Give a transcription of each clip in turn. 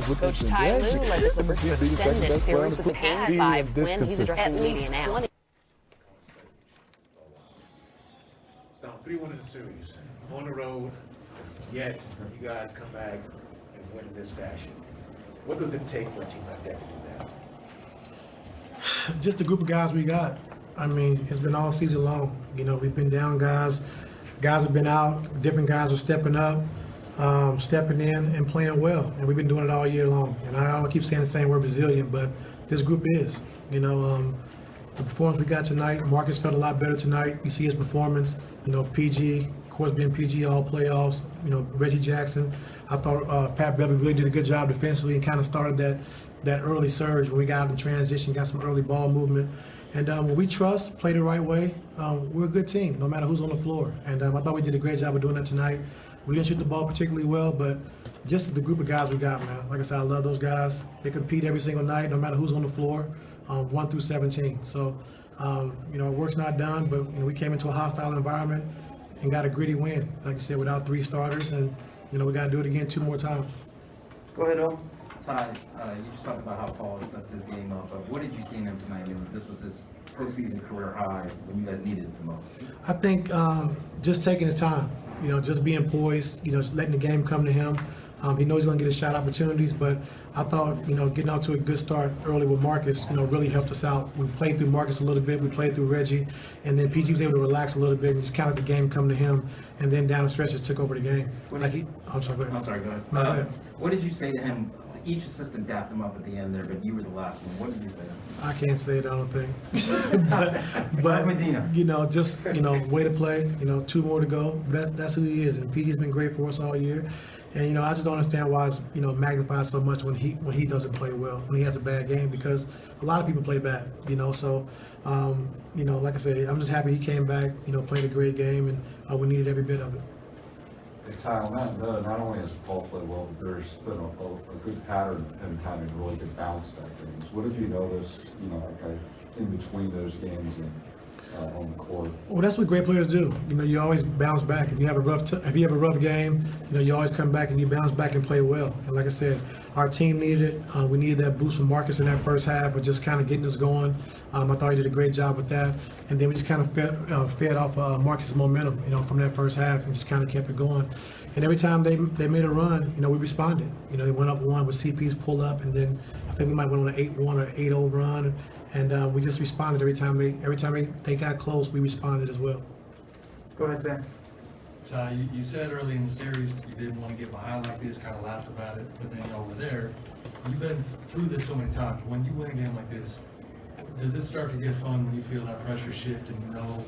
sometimes with Coach this Ty Lue led the Clippers to extend this series with a being 5 this win. He's addressing the media consistent. now. Now 3-1 in the series, on the road, yet you guys come back and win in this fashion. What does it take for a team like that to do that? Just the group of guys we got. I mean, it's been all season long. You know, we've been down guys. Guys have been out. Different guys are stepping up, stepping in and playing well. And we've been doing it all year long. And I don't keep saying the same word resilient, but this group is. You know, the performance we got tonight, Marcus felt a lot better tonight. You see his performance. You know, PG, of course, being PG all playoffs. You know, Reggie Jackson. I thought Pat Beverly really did a good job defensively and kind of started that early surge when we got out in transition, got some early ball movement. And when we trust, play the right way, we're a good team, no matter who's on the floor. And I thought we did a great job of doing that tonight. We didn't shoot the ball particularly well, but just the group of guys we got, man. Like I said, I love those guys. They compete every single night, no matter who's on the floor, 1 through 17. So, you know, work's not done, but you know, we came into a hostile environment and got a gritty win. Like I said, without 3 starters, and you know, we got to do it again 2 more times. Go ahead, Earl. Ty, you just talked about how Paul stepped his game up, but what did you see in him tonight? And this was his postseason career high when you guys needed it the most. I think just taking his time, you know, just being poised, you know, just letting the game come to him. He knows he's going to get his shot opportunities, but I thought, you know, getting out to a good start early with Marcus, you know, really helped us out. We played through Marcus a little bit, we played through Reggie, and then PG was able to relax a little bit and just kind of let the game come to him, and then down the stretch just took over the game. I'm sorry, go ahead. I'm sorry, go ahead. No, go ahead. What did you say to him? Each assistant dapped him up at the end there, but you were the last one. What did you say to him? I can't say it, I don't think. but you know, just, you know, way to play, you know, 2 more to go. That's who he is, and PG's been great for us all year. And, you know, I just don't understand why it's, you know, magnified so much when he doesn't play well, when he has a bad game, because a lot of people play bad, you know. So, you know, like I said, I'm just happy he came back, you know, played a great game, and we needed every bit of it. Hey, Ty, on that note, not only has Paul played well, but there's been a good pattern in having really good bounce back games. What have you noticed, you know, like in between those games and on the court? Well, that's what great players do. You know, you always bounce back. If you have a rough game, you know, you always come back and you bounce back and play well. And like I said, our team needed it. We needed that boost from Marcus in that first half of just kind of getting us going. I thought he did a great job with that. And then we just kind of fed off Marcus's momentum, you know, from that first half and just kind of kept it going. And every time they made a run, you know, we responded. You know, they went up 1 with CP's pull up, and then I think we might went on an 8-1 or 8-0 run. And we just responded every time they got close. We responded as well. Go ahead, Sam. Ty, you said early in the series you didn't want to get behind like this, kind of laughed about it, but then over there, you've been through this so many times. When you win a game like this, does it start to get fun when you feel that pressure shift and you know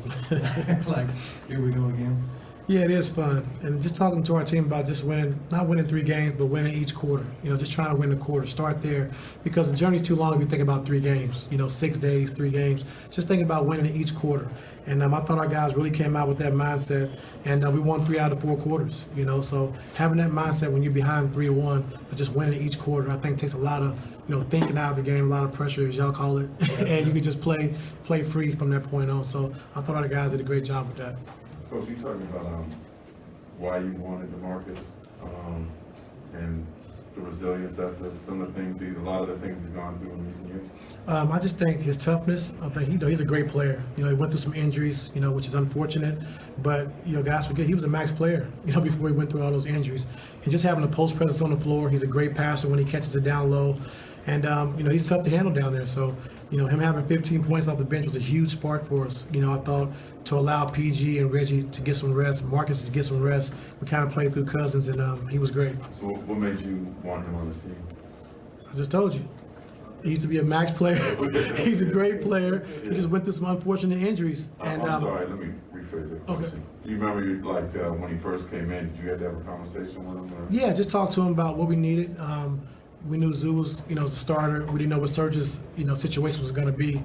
it's like, here we go again? Yeah, it is fun. And just talking to our team about just winning, not winning 3 games, but winning each quarter. You know, just trying to win the quarter. Start there. Because the journey's too long if you think about 3 games. You know, 6 days, 3 games. Just think about winning each quarter. And I thought our guys really came out with that mindset. And we won 3 out of 4 quarters. You know, so having that mindset when you're behind 3-1, but just winning each quarter, I think takes a lot of, you know, thinking out of the game, a lot of pressure, as y'all call it. And you can just play free from that point on. So I thought our guys did a great job with that. Coach, you talking about why you wanted DeMarcus and the resilience after some of the things, a lot of the things he's gone through in recent years? I just think his toughness. I think he's a great player. You know, he went through some injuries, you know, which is unfortunate. But you know, guys forget he was a max player. You know, before he went through all those injuries, and just having a post presence on the floor. He's a great passer when he catches it down low, and you know, he's tough to handle down there. So. You know, him having 15 points off the bench was a huge spark for us. You know, I thought to allow PG and Reggie to get some rest, Marcus to get some rest, we kind of played through Cousins, and he was great. So what made you want him on this team? I just told you. He used to be a max player. He's a great player. He just went through some unfortunate injuries. And I'm sorry, let me rephrase that question. Okay. Do you remember, when he first came in, did you have to have a conversation with him? Or? Yeah, just talk to him about what we needed. We knew Zoo was, you know, was a starter. We didn't know what Serge's, you know, situation was going to be.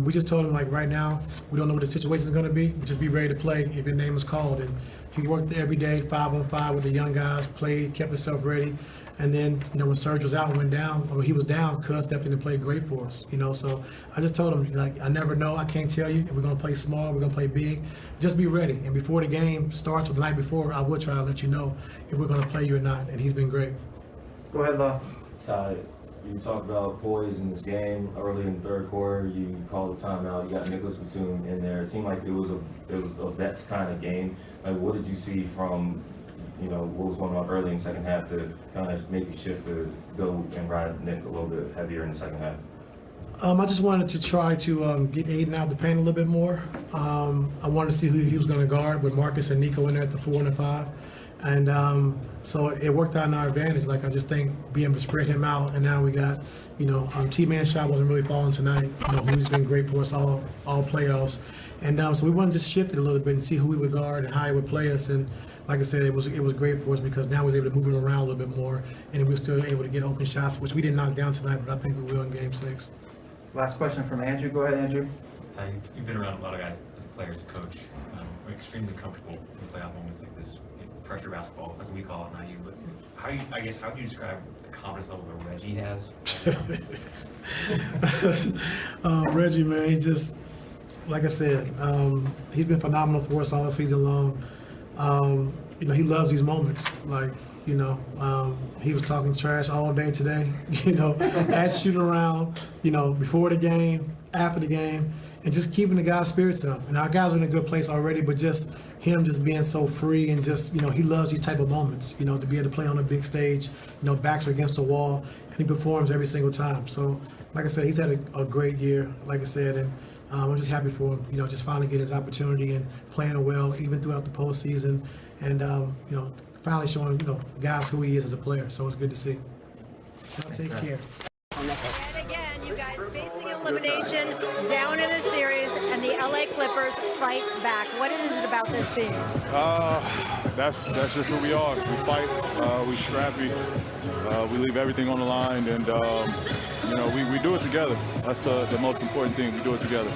We just told him, like, right now, we don't know what the situation is going to be. We just be ready to play if your name is called. And he worked every day, 5-on-5 with the young guys, played, kept himself ready. And then, you know, when Serge was out and went down, or he was down, Cuz stepped in and played great for us, you know. So I just told him, like, I never know. I can't tell you if we're going to play small, we're going to play big. Just be ready. And before the game starts or the night before, I will try to let you know if we're going to play you or not. And he's been great. Go ahead, Love. Ty, you talked about poise in this game early in the third quarter. You called a timeout. You got Nicholas Batum in there. It seemed like it was a vets kind of game. Like, what did you see from, what was going on early in the second half to kind of make you shift to go and ride Nick a little bit heavier in the second half? I just wanted to try to get Aiden out the paint a little bit more. I wanted to see who he was going to guard with Marcus and Nico in there at the 4 and the 5. And so it worked out in our advantage. Like, I just think being able to spread him out, and now we got, T-Man shot wasn't really falling tonight. Who's been great for us all playoffs. And so we wanted to just shift it a little bit and see who we would guard and how he would play us. And like I said, it was great for us because now we was able to move it around a little bit more, and we were still able to get open shots, which we didn't knock down tonight, but I think we will in Game 6. Last question from Andrew. Go ahead, Andrew. You've been around a lot of guys as players, coach. We're extremely comfortable in playoff moments like this. Pressure basketball, as we call it, not you. But how would you describe the confidence level that Reggie has? Reggie, man, he just, like I said, he's been phenomenal for us all season long. He loves these moments. Like, he was talking trash all day today, at shoot around, before the game, after the game, and just keeping the guys' spirits up. And our guys are in a good place already, but just him just being so free and just, he loves these type of moments, to be able to play on a big stage, backs are against the wall, and he performs every single time. So, like I said, he's had a great year, like I said, and I'm just happy for him, just finally getting his opportunity and playing well even throughout the postseason, and, finally showing, guys who he is as a player. So it's good to see. Y'all take care. And again, you guys facing elimination, down in a series, and the LA Clippers fight back. What is it about this team? That's just who we are. We fight, we scrappy, we leave everything on the line, and we do it together. That's the most important thing. We do it together.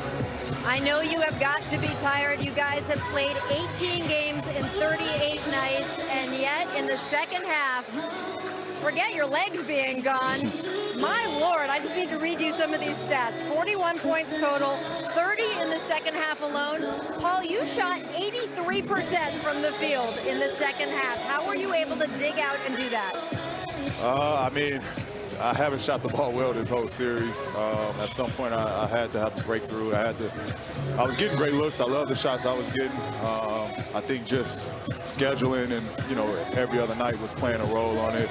I know you have got to be tired. You guys have played 18 games in 38 nights, and yet in the second half, forget your legs being gone. My Lord, I just need to read you some of these stats. 41 points total, 30 in the second half alone. Paul, you shot 83% from the field in the second half. How were you able to dig out and do that? I haven't shot the ball well this whole series. At some point, I had to have a breakthrough. I was getting great looks. I love the shots I was getting. I think just scheduling and, every other night was playing a role on it.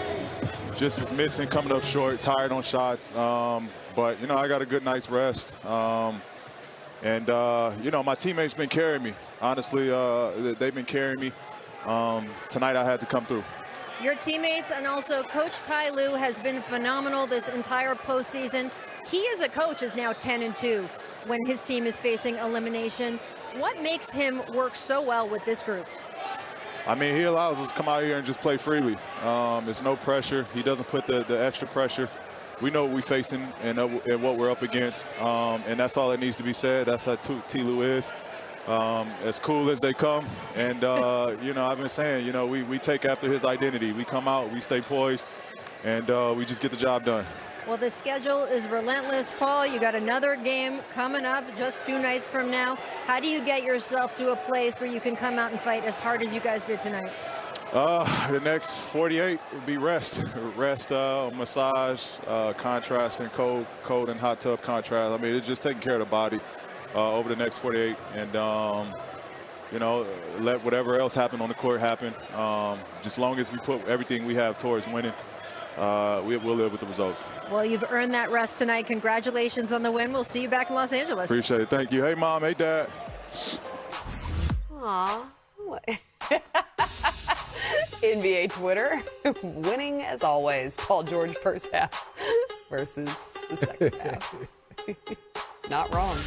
Just was missing, coming up short, tired on shots. But, I got a good night's rest. And my teammates been carrying me. Honestly, they've been carrying me. Tonight I had to come through. Your teammates and also Coach Ty Lue has been phenomenal this entire postseason. He as a coach is now 10-2 when his team is facing elimination. What makes him work so well with this group? He allows us to come out here and just play freely. There's no pressure. He doesn't put the extra pressure. We know what we're facing and what we're up against, and that's all that needs to be said. That's how T. Lue is. As cool as they come, and I've been saying, we take after his identity. We come out, we stay poised, and we just get the job done. Well, the schedule is relentless, Paul. You got another game coming up just 2 nights from now. How do you get yourself to a place where you can come out and fight as hard as you guys did tonight? The next 48 would be rest, massage, contrast, and cold and hot tub contrast. It's just taking care of the body. Over the next 48, and let whatever else happen on the court happen. Just long as we put everything we have towards winning, we'll live with the results. Well, you've earned that rest tonight. Congratulations on the win. We'll see you back in Los Angeles. Appreciate it. Thank you. Hey, Mom. Hey, Dad. Aw. NBA Twitter, winning as always. Paul George first half versus the second half. Not wrong.